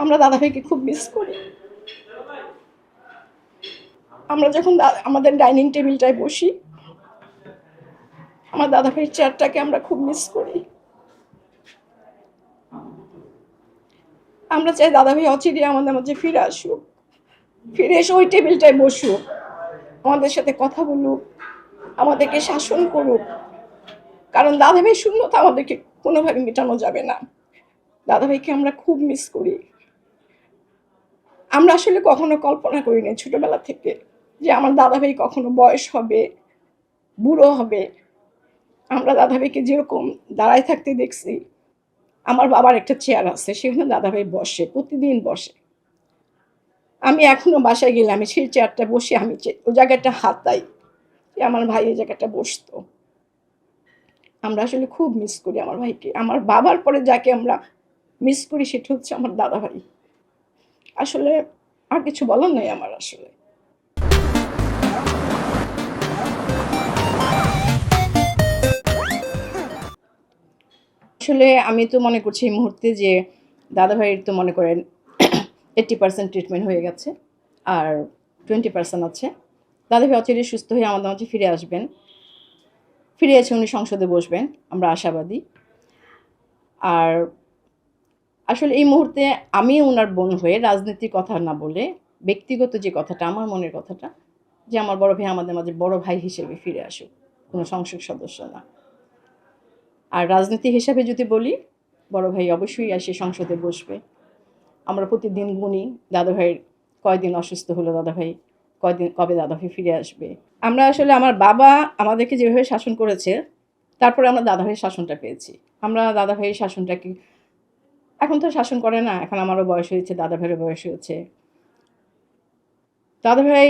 আমরা দাদাভাইকে খুব মিস করি। আমরা যখন আমাদের ডাইনিং টেবিলটায় বসি, আমার দাদাভাইয়ের চেয়ারটাকে আমরা খুব মিস করি। আমরা চাই দাদাভাই অচিরে আমাদের মাঝে ফিরে আসুক, ফিরে এসে ওই টেবিলটায় বসুক, আমাদের সাথে কথা বলুক, আমাদেরকে শাসন করুক। কারণ দাদাভাই শূন্যতা আমাদেরকে কোনোভাবে মেটানো যাবে না। দাদাভাইকে আমরা খুব মিস করি। আমরা আসলে কখনো কল্পনা করিনি ছোটবেলা থেকে যে আমার দাদাভাই কখনো বয়স হবে, বুড়ো হবে। আমরা দাদাভাইকে যেরকম দাঁড়ায় থাকতে দেখছি, আমার বাবার একটা চেয়ার আছে, সেখানে দাদাভাই বসে, প্রতিদিন বসে। আমি এখনো বাসায় গেলে আমি সেই চেয়ারটা বসে আমি ওই জায়গাটা হাতাই যে আমার ভাই এই জায়গাটা বসতো। আমরা আসলে খুব মিস করি আমার ভাইকে। আমার বাবার পরে যাকে আমরা মিস করি সেটা হচ্ছে আমার দাদাভাই। আসলে আর কিছু বলার নাই আমার আসলে। আসলে আমি তো মনে করছি এই মুহূর্তে যে দাদাভাইয়ের তো মনে করেন 80% ট্রিটমেন্ট হয়ে গেছে, আর 20% আছে। দাদাভাই অচিরেই সুস্থ হয়ে আমাদের মাঝে ফিরে আসবেন। ফিরে এসে উনি সংসদে বসবেন, আমরা আশাবাদী। আর আসলে এই মুহূর্তে আমি ওনার বোন হয়ে রাজনীতির কথা না বলে ব্যক্তিগত যে কথাটা, আমার মনের কথাটা, যে আমার বড় ভাই আমাদের মাঝে বড় ভাই হিসেবে ফিরে আসুক, কোনো সংসদ সদস্য না। আর রাজনীতি হিসাবে যদি বলি, বড় ভাই অবশ্যই এসে সংসদে বসবে। আমরা প্রতিদিন গুনি দাদাভাইয়ের কয়দিন অসুস্থ হলো, দাদাভাই কবে দাদাভাই ফিরে আসবে। আমরা আসলে আমার বাবা আমাদেরকে যেভাবে শাসন করেছে, তারপরে আমরা দাদাভাইয়ের শাসনটা পেয়েছি। আমরা দাদাভাইয়ের শাসনটাকে এখন তো শাসন করে না, এখন আমারও বয়স হয়েছে, দাদাভাইয়েরও বয়স হয়েছে। দাদাভাই,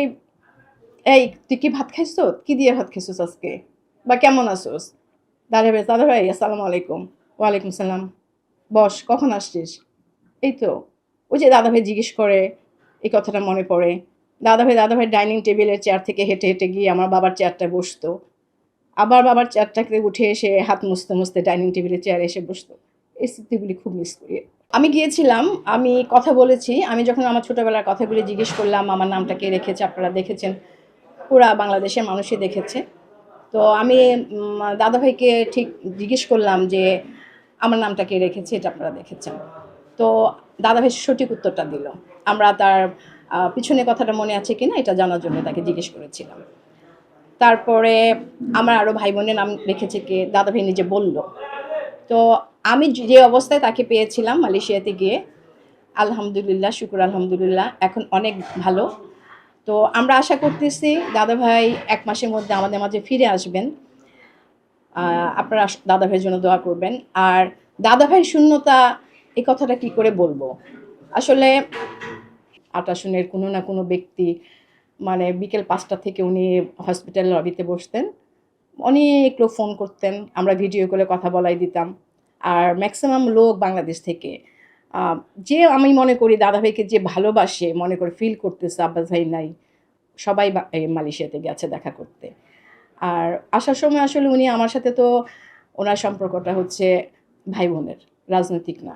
এই তুই কি ভাত খাইছো? কি দিয়ে ভাত খাইছোস আজকে? বা কেমন আছোস? দাদাভাই আসসালামু আলাইকুম। ওয়ালাইকুম সালাম। বস, কখন আসছিস? এই তো। ওই যে দাদাভাই জিজ্ঞেস করে, এই কথাটা মনে পড়ে। দাদাভাই ডাইনিং টেবিলের চেয়ার থেকে হেঁটে হেঁটে গিয়ে আমার বাবার চেয়ারটায় বসতো। আবার বাবার চেয়ারটাকে উঠে এসে হাত মুছতে মুছতে ডাইনিং টেবিলের চেয়ারে এসে বসতো। এই স্মৃতিগুলি খুব মিস করি। আমি গিয়েছিলাম, আমি কথা বলেছি। আমি যখন আমার ছোটবেলার কথাগুলি জিজ্ঞেস করলাম, আমার নামটা কে রেখেছে, আপনারা দেখেছেন, পুরা বাংলাদেশের মানুষই দেখেছে। তো আমি দাদাভাইকে ঠিক জিজ্ঞেস করলাম যে আমার নামটা কে রেখেছে, এটা আপনারা দেখেছেন। তো দাদাভাই সঠিক উত্তরটা দিল। আমরা তার পিছনে কথাটা মনে আছে কিনা এটা জানার জন্য তাকে জিজ্ঞেস করেছিলাম। তারপরে আমার আরও ভাই বোনের নাম রেখেছে কে, দাদাভাই নিজে বলল। তো আমি যে অবস্থায় তাকে পেয়েছিলাম মালয়েশিয়াতে গিয়ে, আলহামদুলিল্লাহ, শুকুর আলহামদুলিল্লাহ, এখন অনেক ভালো। তো আমরা আশা করতেছি দাদাভাই ১ মাসের মধ্যে আমাদের মাঝে ফিরে আসবেন। আপনারা দাদাভাইয়ের জন্য দোয়া করবেন। আর দাদাভাইয়ের শূন্যতা, এই কথাটা কি করে বলবো? আসলে আটাশনের কোনো না কোনো ব্যক্তি, মানে বিকেল ৫টা থেকে উনি হসপিটাল লবিতে বসতেন। অনেক লোক ফোন করতেন, আমরা ভিডিও কলে কথা বলাই দিতাম। আর ম্যাক্সিমাম লোক বাংলাদেশ থেকে, যে আমি মনে করি দাদাভাইকে যে ভালোবাসে, মনে করে ফিল করতেছে আব্বাস ভাই নাই, সবাই মালয়েশিয়াতে গেছে দেখা করতে। আর আসার সময় আসলে উনি আমার সাথে তো, ওনার সম্পর্কটা হচ্ছে ভাই বোনের, রাজনৈতিক না।